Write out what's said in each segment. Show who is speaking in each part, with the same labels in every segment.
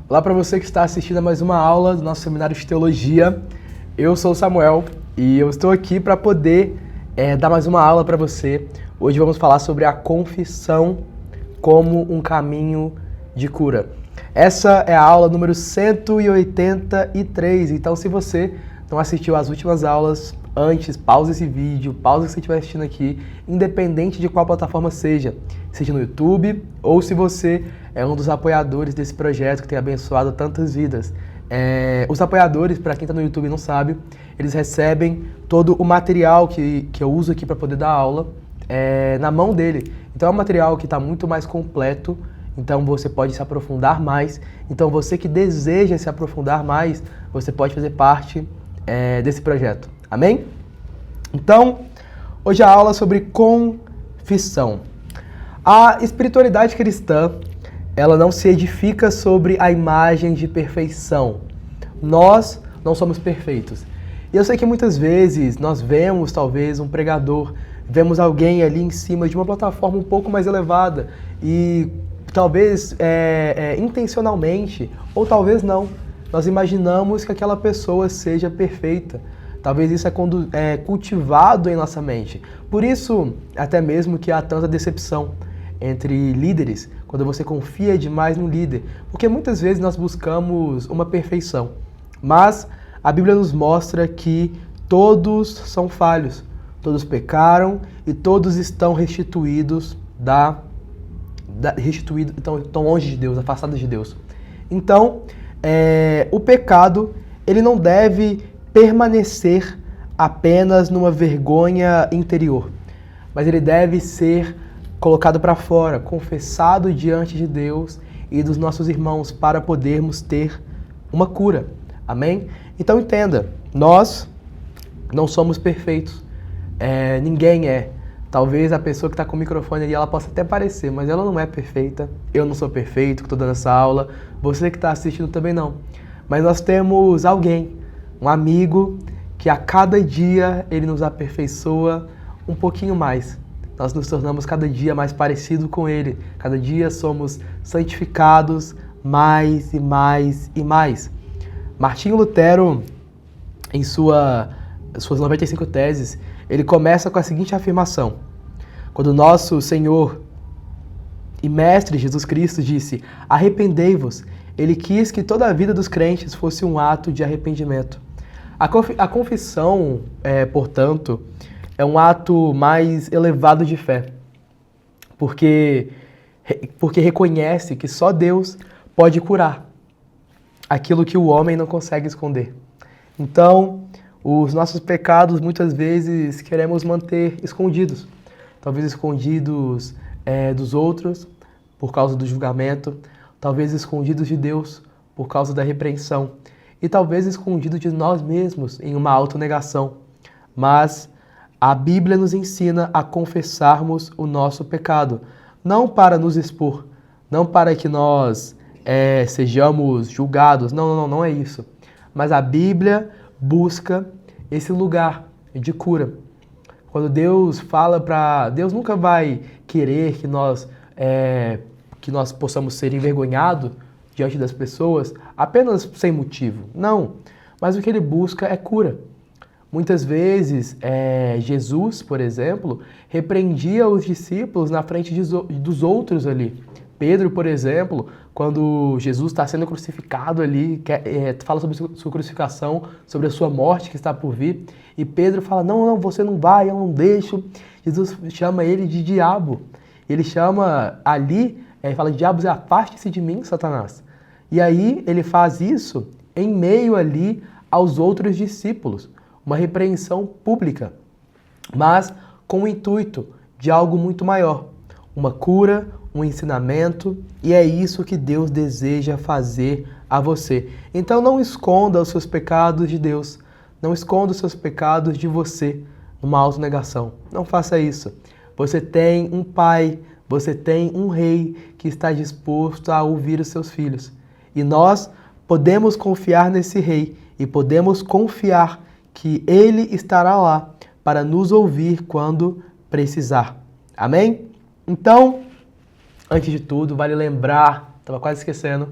Speaker 1: Olá para você que está assistindo a mais uma aula do nosso seminário de teologia. Eu sou o Samuel e eu estou aqui para poder dar mais uma aula para você. Hoje vamos falar sobre a confissão como um caminho de cura. Essa é a aula número 183, então se você não assistiu às últimas aulas, antes, pausa esse vídeo, pausa o que você estiver assistindo aqui, independente de qual plataforma seja no YouTube ou se você é um dos apoiadores desse projeto que tem abençoado tantas vidas. Os apoiadores, para quem está no YouTube e não sabe, eles recebem todo o material que eu uso aqui para poder dar aula na mão dele. Então é um material que está muito mais completo, então você pode se aprofundar mais. Então você que deseja se aprofundar mais, você pode fazer parte desse projeto. Amém? Então, hoje a aula é sobre confissão. A espiritualidade cristã, ela não se edifica sobre a imagem de perfeição. Nós não somos perfeitos. E eu sei que muitas vezes nós vemos, talvez, um pregador, vemos alguém ali em cima de uma plataforma um pouco mais elevada e talvez intencionalmente, ou talvez não, nós imaginamos que aquela pessoa seja perfeita. Talvez isso é cultivado em nossa mente. Por isso, até mesmo que há tanta decepção entre líderes, quando você confia demais no líder. Porque muitas vezes nós buscamos uma perfeição. Mas a Bíblia nos mostra que todos são falhos. Todos pecaram e todos estão restituídos estão longe de Deus, afastados de Deus. Então, o pecado, ele não deve permanecer apenas numa vergonha interior, mas ele deve ser colocado para fora, confessado diante de Deus e dos nossos irmãos para podermos ter uma cura. Amém? Então entenda, nós não somos perfeitos, ninguém é. Talvez a pessoa que está com o microfone ali, ela possa até parecer, mas ela não é perfeita. Eu não sou perfeito, que estou dando essa aula. Você que está assistindo também não. Mas nós temos alguém, um amigo, que a cada dia ele nos aperfeiçoa um pouquinho mais. Nós nos tornamos cada dia mais parecidos com ele. Cada dia somos santificados mais e mais e mais. Martinho Lutero, em suas 95 teses, ele começa com a seguinte afirmação. Quando nosso Senhor e Mestre Jesus Cristo disse: arrependei-vos, ele quis que toda a vida dos crentes fosse um ato de arrependimento. A confissão, portanto, é um ato mais elevado de fé, porque reconhece que só Deus pode curar aquilo que o homem não consegue esconder. Então, os nossos pecados, muitas vezes, queremos manter escondidos. Talvez escondidos dos outros, por causa do julgamento. Talvez escondidos de Deus, por causa da repreensão. E talvez escondidos de nós mesmos, em uma autonegação. Mas a Bíblia nos ensina a confessarmos o nosso pecado. Não para nos expor, não para que nós sejamos julgados. Não é isso. Mas a Bíblia busca esse lugar de cura. Quando Deus fala Deus nunca vai querer que nós possamos ser envergonhados diante das pessoas apenas sem motivo. Não. Mas o que ele busca é cura. Muitas vezes, Jesus, por exemplo, repreendia os discípulos na frente dos outros ali. Pedro, por exemplo, quando Jesus está sendo crucificado ali, fala sobre sua crucificação, sobre a sua morte que está por vir, e Pedro fala, não, você não vai, eu não deixo. Jesus chama ele de diabo. Ele chama ali, fala, diabo, afaste-se de mim, Satanás. E aí ele faz isso em meio ali aos outros discípulos, uma repreensão pública, mas com o intuito de algo muito maior, uma cura, um ensinamento, e é isso que Deus deseja fazer a você. Então não esconda os seus pecados de Deus, não esconda os seus pecados de você numa autonegação. Não faça isso. Você tem um pai, você tem um rei que está disposto a ouvir os seus filhos. E nós podemos confiar nesse rei e podemos confiar que ele estará lá para nos ouvir quando precisar. Amém? Então, antes de tudo, vale lembrar, estava quase esquecendo,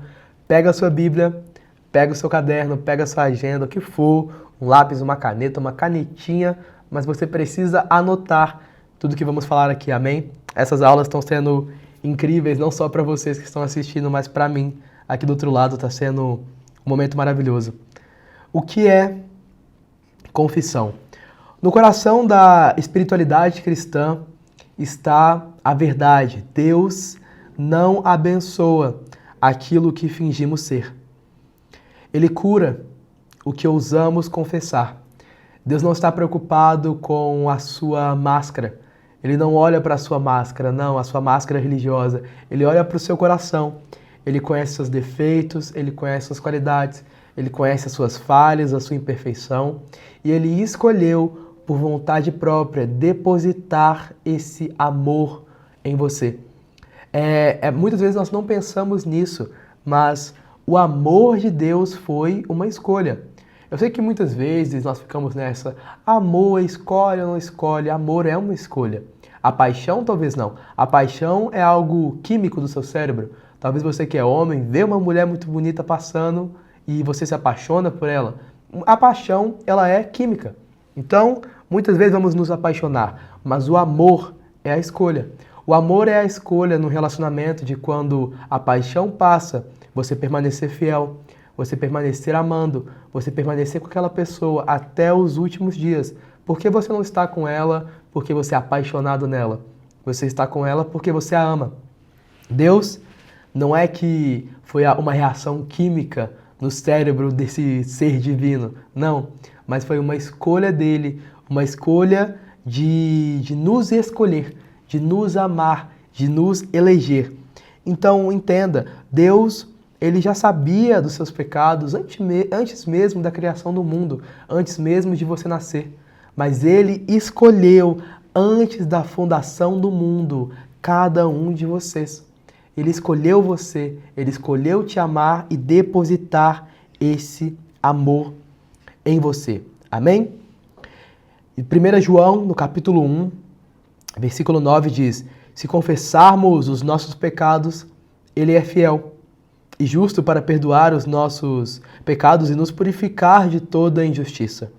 Speaker 1: Pega a sua Bíblia, pega o seu caderno, pega a sua agenda, o que for, um lápis, uma caneta, uma canetinha, mas você precisa anotar tudo que vamos falar aqui, amém? Essas aulas estão sendo incríveis, não só para vocês que estão assistindo, mas para mim, aqui do outro lado, está sendo um momento maravilhoso. O que é confissão? No coração da espiritualidade cristã está a verdade. Deus não abençoa aquilo que fingimos ser. Ele cura o que ousamos confessar. Deus não está preocupado com a sua máscara. Ele não olha para a sua máscara, não, a sua máscara religiosa. Ele olha para o seu coração. Ele conhece seus defeitos, ele conhece suas qualidades, ele conhece as suas falhas, a sua imperfeição. E ele escolheu, por vontade própria, depositar esse amor em você. Muitas vezes nós não pensamos nisso, mas o amor de Deus foi uma escolha. Eu sei que muitas vezes nós ficamos nessa, amor escolhe ou não escolhe, amor é uma escolha. A paixão talvez não. A paixão é algo químico do seu cérebro. Talvez você que é homem, vê uma mulher muito bonita passando e você se apaixona por ela. A paixão, ela é química. Então, muitas vezes vamos nos apaixonar, mas o amor é a escolha. O amor é a escolha no relacionamento de quando a paixão passa, você permanecer fiel, você permanecer amando, você permanecer com aquela pessoa até os últimos dias. Porque você não está com ela porque você é apaixonado nela. Você está com ela porque você a ama. Deus não é que foi uma reação química no cérebro desse ser divino, não. Mas foi uma escolha dele, uma escolha de nos escolher, de nos amar, de nos eleger. Então, entenda, Deus, ele já sabia dos seus pecados antes mesmo da criação do mundo, antes mesmo de você nascer. Mas ele escolheu, antes da fundação do mundo, cada um de vocês. Ele escolheu você, ele escolheu te amar e depositar esse amor em você. Amém? E 1 João, no capítulo 1, versículo 9 diz: se confessarmos os nossos pecados, ele é fiel e justo para perdoar os nossos pecados e nos purificar de toda injustiça.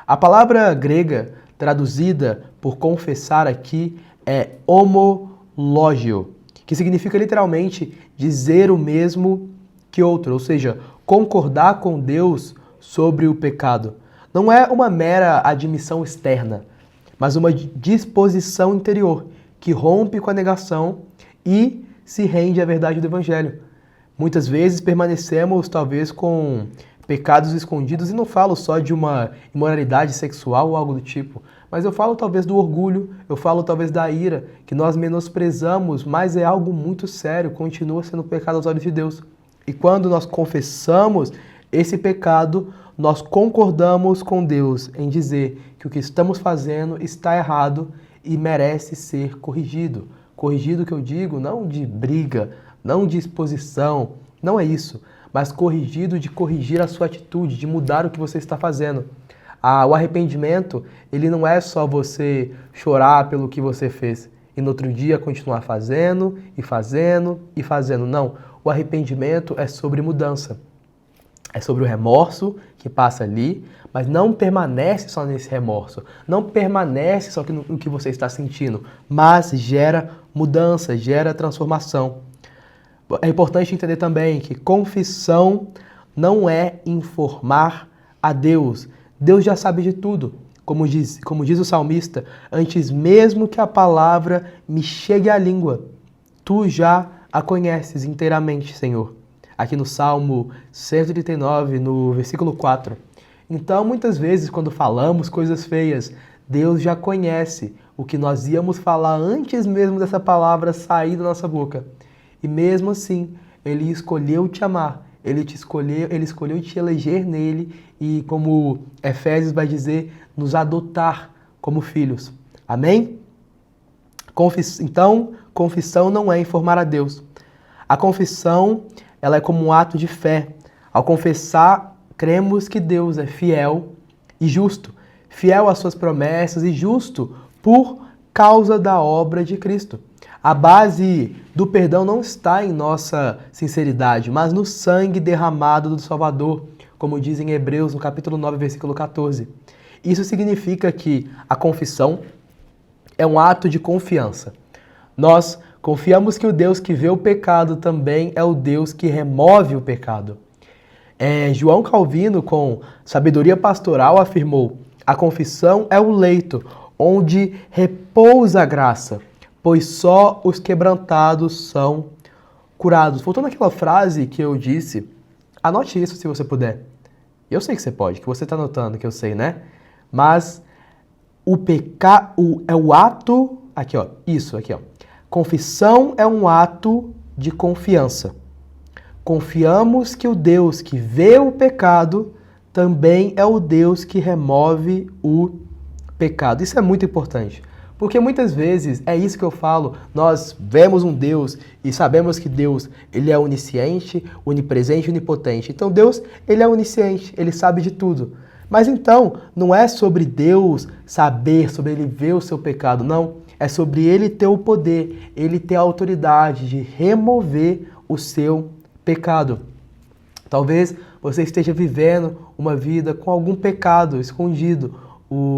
Speaker 1: A palavra grega traduzida por confessar aqui é homológio, que significa literalmente dizer o mesmo que outro, ou seja, concordar com Deus sobre o pecado. Não é uma mera admissão externa, mas uma disposição interior que rompe com a negação e se rende à verdade do Evangelho. Muitas vezes permanecemos talvez com pecados escondidos, e não falo só de uma imoralidade sexual ou algo do tipo, mas eu falo talvez do orgulho, eu falo talvez da ira, que nós menosprezamos, mas é algo muito sério, continua sendo pecado aos olhos de Deus. E quando nós confessamos esse pecado, nós concordamos com Deus em dizer que o que estamos fazendo está errado e merece ser corrigido. Corrigido que eu digo não de briga, não de exposição, não é isso, mas corrigido de corrigir a sua atitude, de mudar o que você está fazendo. O arrependimento, ele não é só você chorar pelo que você fez e no outro dia continuar fazendo e fazendo e fazendo. Não, o arrependimento é sobre mudança. É sobre o remorso que passa ali, mas não permanece só nesse remorso. Não permanece só no que você está sentindo, mas gera mudança, gera transformação. É importante entender também que confissão não é informar a Deus. Deus já sabe de tudo. Como diz o salmista, antes mesmo que a palavra me chegue à língua, tu já a conheces inteiramente, Senhor. Aqui no Salmo 139, no versículo 4. Então, muitas vezes, quando falamos coisas feias, Deus já conhece o que nós íamos falar antes mesmo dessa palavra sair da nossa boca. E mesmo assim, Ele escolheu te amar, Ele escolheu te eleger nele e, como Efésios vai dizer, nos adotar como filhos. Amém? Então, confissão não é informar a Deus. A confissão, ela é como um ato de fé. Ao confessar, cremos que Deus é fiel e justo. Fiel às suas promessas e justo por causa da obra de Cristo. A base do perdão não está em nossa sinceridade, mas no sangue derramado do Salvador, como diz em Hebreus, no capítulo 9, versículo 14. Isso significa que a confissão é um ato de confiança. Nós confiamos que o Deus que vê o pecado também é o Deus que remove o pecado. João Calvino, com sabedoria pastoral, afirmou: a confissão é o leito onde repousa a graça, pois só os quebrantados são curados. Voltando àquela frase que eu disse, anote isso se você puder. Eu sei que você pode, que você está anotando, que eu sei, né? Mas o pecado é o ato... Aqui, ó. Isso, aqui, ó. Confissão é um ato de confiança. Confiamos que o Deus que vê o pecado também é o Deus que remove o pecado. Isso é muito importante, porque muitas vezes, é isso que eu falo, nós vemos um Deus e sabemos que Deus, ele é onisciente, onipresente e onipotente. Então Deus, ele é onisciente, ele sabe de tudo. Mas então, não é sobre Deus saber, sobre ele ver o seu pecado, não. É sobre ele ter o poder, ele ter a autoridade de remover o seu pecado. Talvez você esteja vivendo uma vida com algum pecado escondido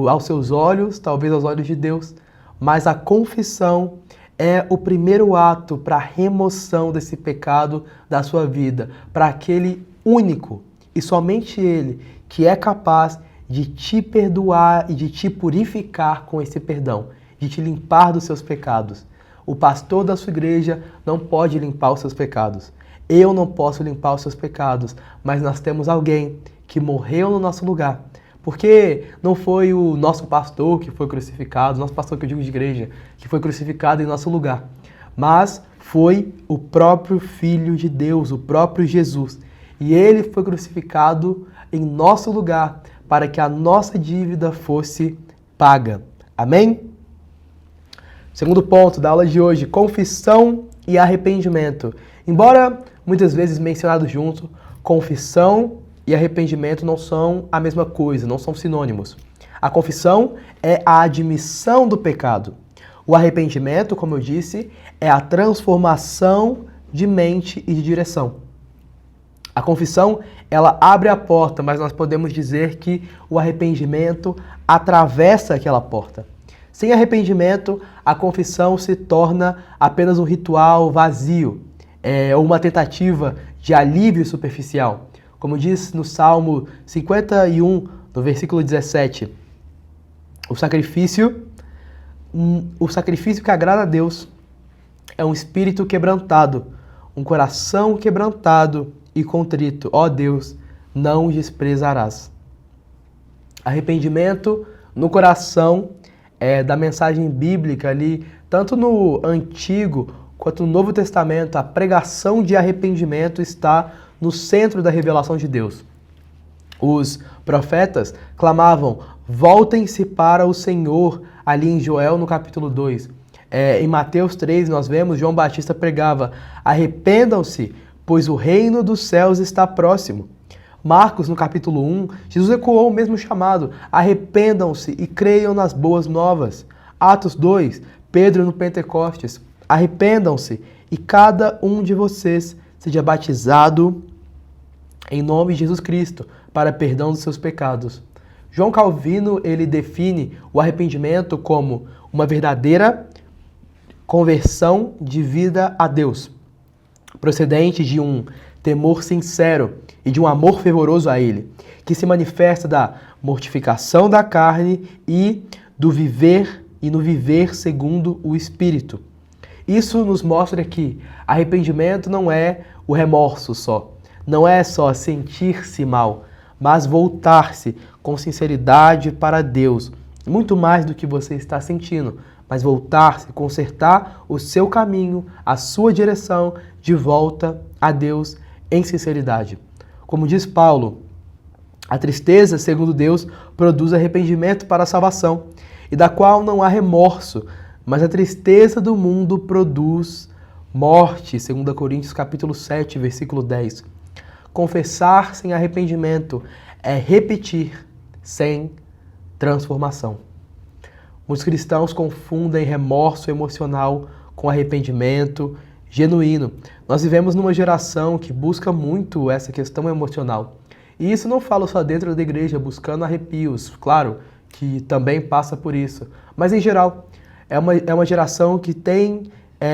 Speaker 1: aos seus olhos, talvez aos olhos de Deus, mas a confissão é o primeiro ato para a remoção desse pecado da sua vida, para aquele único e somente ele que é capaz de te perdoar e de te purificar com esse perdão, de te limpar dos seus pecados. O pastor da sua igreja não pode limpar os seus pecados. Eu não posso limpar os seus pecados, mas nós temos alguém que morreu no nosso lugar. Porque não foi o nosso pastor que foi crucificado, o nosso pastor que eu digo de igreja, que foi crucificado em nosso lugar, mas foi o próprio Filho de Deus, o próprio Jesus. E ele foi crucificado em nosso lugar para que a nossa dívida fosse paga. Amém? Segundo ponto da aula de hoje, confissão e arrependimento. Embora muitas vezes mencionados juntos, confissão e arrependimento não são a mesma coisa, não são sinônimos. A confissão é a admissão do pecado. O arrependimento, como eu disse, é a transformação de mente e de direção. A confissão, ela abre a porta, mas nós podemos dizer que o arrependimento atravessa aquela porta. Sem arrependimento, a confissão se torna apenas um ritual vazio, ou uma tentativa de alívio superficial. Como diz no Salmo 51, no versículo 17, o sacrifício que agrada a Deus é um espírito quebrantado, um coração quebrantado e contrito. Ó Deus, não os desprezarás. Arrependimento no coração da mensagem bíblica ali, tanto no Antigo quanto no Novo Testamento, a pregação de arrependimento está no centro da revelação de Deus. Os profetas clamavam: voltem-se para o Senhor, ali em Joel, no capítulo 2. Em Mateus 3, nós vemos, João Batista pregava: arrependam-se, pois o reino dos céus está próximo. Marcos, no capítulo 1, Jesus ecoou o mesmo chamado: arrependam-se e creiam nas boas novas. Atos 2, Pedro no Pentecostes: arrependam-se e cada um de vocês seja batizado em nome de Jesus Cristo para perdão dos seus pecados. João Calvino, ele define o arrependimento como uma verdadeira conversão de vida a Deus, procedente de um temor sincero e de um amor fervoroso a Ele, que se manifesta da mortificação da carne e no viver segundo o Espírito. Isso nos mostra que arrependimento não é o remorso só, não é só sentir-se mal, mas voltar-se com sinceridade para Deus, muito mais do que você está sentindo, mas voltar-se, consertar o seu caminho, a sua direção de volta a Deus em sinceridade. Como diz Paulo, a tristeza, segundo Deus, produz arrependimento para a salvação, e da qual não há remorso, mas a tristeza do mundo produz morte, 2 Coríntios capítulo 7, versículo 10. Confessar sem arrependimento é repetir sem transformação. Muitos cristãos confundem remorso emocional com arrependimento genuíno. Nós vivemos numa geração que busca muito essa questão emocional. E isso não falo só dentro da igreja, buscando arrepios, claro, que também passa por isso. Mas em geral, é uma geração que tem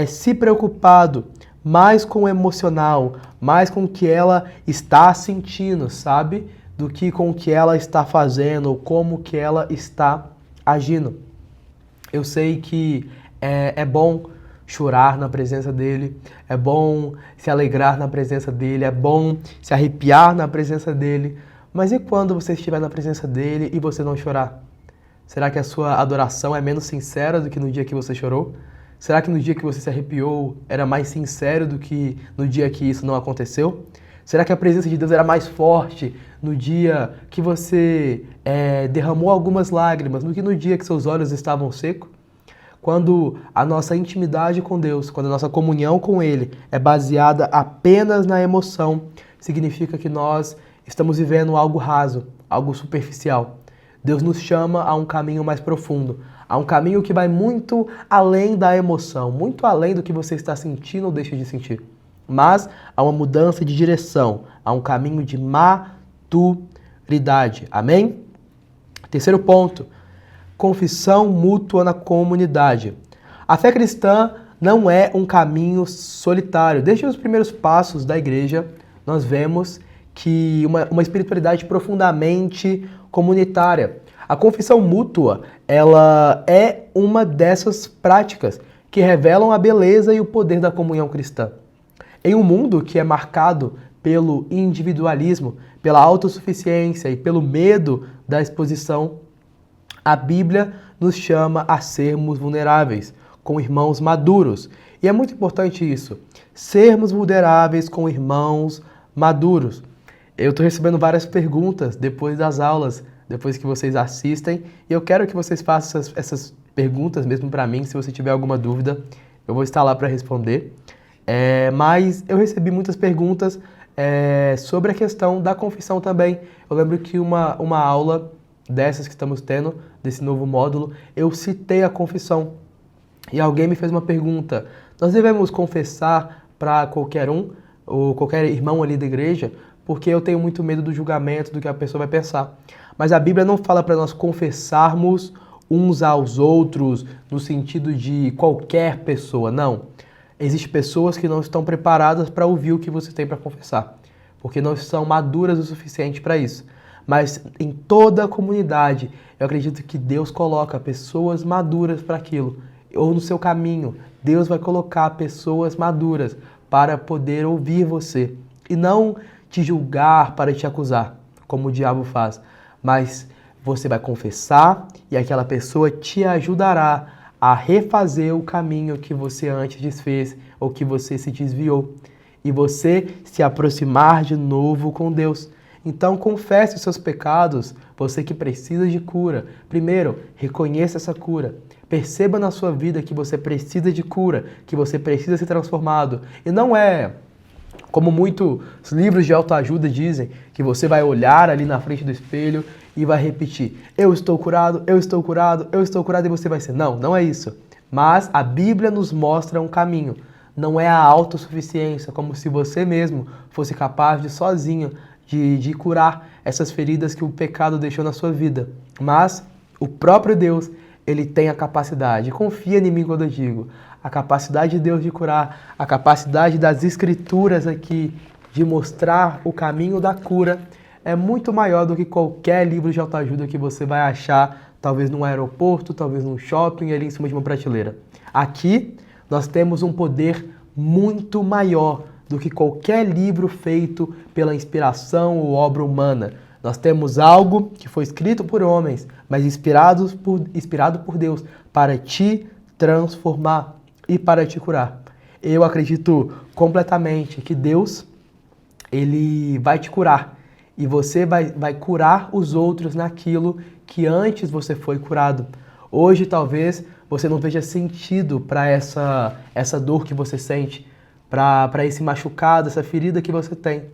Speaker 1: se preocupado mais com o emocional, mais com o que ela está sentindo, sabe? Do que com o que ela está fazendo ou como que ela está agindo. Eu sei que é bom chorar na presença dele, é bom se alegrar na presença dele, é bom se arrepiar na presença dele, mas e quando você estiver na presença dele e você não chorar? Será que a sua adoração é menos sincera do que no dia que você chorou? Será que no dia que você se arrepiou era mais sincero do que no dia que isso não aconteceu? Será que a presença de Deus era mais forte no dia que você derramou algumas lágrimas do que no dia que seus olhos estavam secos? Quando a nossa intimidade com Deus, quando a nossa comunhão com Ele é baseada apenas na emoção, significa que nós estamos vivendo algo raso, algo superficial. Deus nos chama a um caminho mais profundo, a um caminho que vai muito além da emoção, muito além do que você está sentindo ou deixa de sentir. Mas há uma mudança de direção, há um caminho de maturidade. Amém? Terceiro ponto, confissão mútua na comunidade. A fé cristã não é um caminho solitário. Desde os primeiros passos da igreja, nós vemos que uma espiritualidade profundamente comunitária. A confissão mútua, ela é uma dessas práticas que revelam a beleza e o poder da comunhão cristã. Em um mundo que é marcado pelo individualismo, pela autossuficiência e pelo medo da exposição, a Bíblia nos chama a sermos vulneráveis com irmãos maduros. E é muito importante isso, sermos vulneráveis com irmãos maduros. Eu estou recebendo várias perguntas depois das aulas, depois que vocês assistem, e eu quero que vocês façam essas perguntas mesmo para mim. Se você tiver alguma dúvida, eu vou estar lá para responder. Mas eu recebi muitas perguntas sobre a questão da confissão também. Eu lembro que uma aula dessas que estamos tendo, desse novo módulo, eu citei a confissão. E alguém me fez uma pergunta: nós devemos confessar para qualquer um, ou qualquer irmão ali da igreja? Porque eu tenho muito medo do julgamento, do que a pessoa vai pensar. Mas a Bíblia não fala para nós confessarmos uns aos outros no sentido de qualquer pessoa, não. Existem pessoas que não estão preparadas para ouvir o que você tem para confessar, porque não são maduras o suficiente para isso. Mas em toda a comunidade, eu acredito que Deus coloca pessoas maduras para aquilo. Ou no seu caminho, Deus vai colocar pessoas maduras para poder ouvir você. E não te julgar para te acusar, como o diabo faz. Mas você vai confessar e aquela pessoa te ajudará a refazer o caminho que você antes desfez ou que você se desviou. E você se aproximar de novo com Deus. Então confesse os seus pecados, você que precisa de cura. Primeiro, reconheça essa cura. Perceba na sua vida que você precisa de cura, que você precisa ser transformado. E não é como muitos livros de autoajuda dizem, que você vai olhar ali na frente do espelho e vai repetir: eu estou curado, eu estou curado, eu estou curado, e você vai ser. Não, não é isso. Mas a Bíblia nos mostra um caminho. Não é a autossuficiência, como se você mesmo fosse capaz de sozinho de curar essas feridas que o pecado deixou na sua vida. Mas o próprio Deus, Ele tem a capacidade. Confia em mim quando eu digo. A capacidade de Deus de curar, a capacidade das Escrituras aqui de mostrar o caminho da cura é muito maior do que qualquer livro de autoajuda que você vai achar, talvez num aeroporto, talvez num shopping, ali em cima de uma prateleira. Aqui nós temos um poder muito maior do que qualquer livro feito pela inspiração ou obra humana. Nós temos algo que foi escrito por homens, mas inspirado por Deus para te transformar e para te curar. Eu acredito completamente que Deus, Ele vai te curar. E você vai curar os outros naquilo que antes você foi curado. Hoje, talvez, você não veja sentido para essa dor que você sente, para esse machucado, essa ferida que você tem.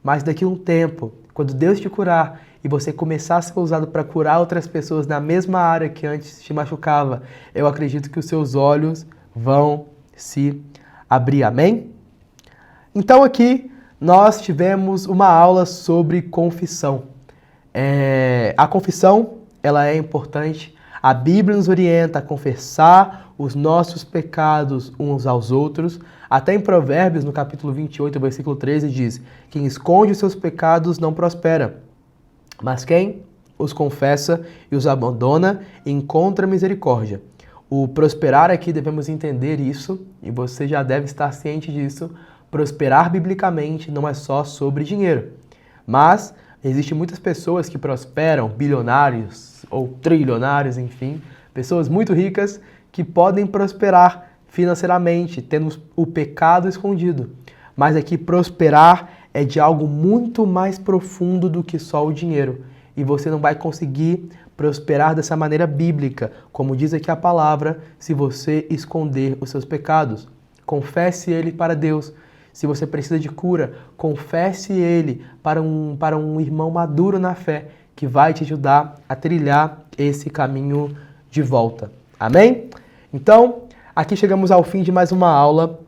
Speaker 1: Mas daqui a um tempo, quando Deus te curar e você começar a ser usado para curar outras pessoas na mesma área que antes te machucava, eu acredito que os seus olhos vão se abrir. Amém? Então aqui nós tivemos uma aula sobre confissão. A confissão, ela é importante. A Bíblia nos orienta a confessar os nossos pecados uns aos outros. Até em Provérbios, no capítulo 28, versículo 13, diz: quem esconde os seus pecados não prospera, mas quem os confessa e os abandona encontra misericórdia. O prosperar aqui, devemos entender isso, e você já deve estar ciente disso. Prosperar biblicamente não é só sobre dinheiro, mas existem muitas pessoas que prosperam, bilionários ou trilionários, enfim, pessoas muito ricas que podem prosperar financeiramente, tendo o pecado escondido. Mas aqui prosperar é de algo muito mais profundo do que só o dinheiro. E você não vai conseguir prosperar dessa maneira bíblica, como diz aqui a palavra, se você esconder os seus pecados. Confesse ele para Deus. Se você precisa de cura, confesse ele para um irmão maduro na fé, que vai te ajudar a trilhar esse caminho de volta. Amém? Então, aqui chegamos ao fim de mais uma aula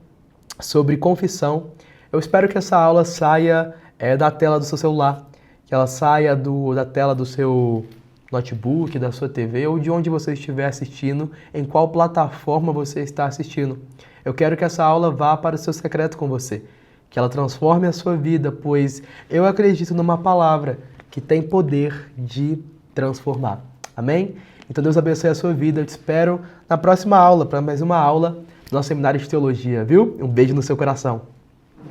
Speaker 1: sobre confissão. Eu espero que essa aula saia da tela do seu celular, que ela saia da tela do seu notebook, da sua TV ou de onde você estiver assistindo, em qual plataforma você está assistindo. Eu quero que essa aula vá para o seu secreto com você, que ela transforme a sua vida, pois eu acredito numa palavra que tem poder de transformar. Amém? Então Deus abençoe a sua vida. Eu te espero na próxima aula, para mais uma aula do nosso seminário de teologia, viu? Um beijo no seu coração.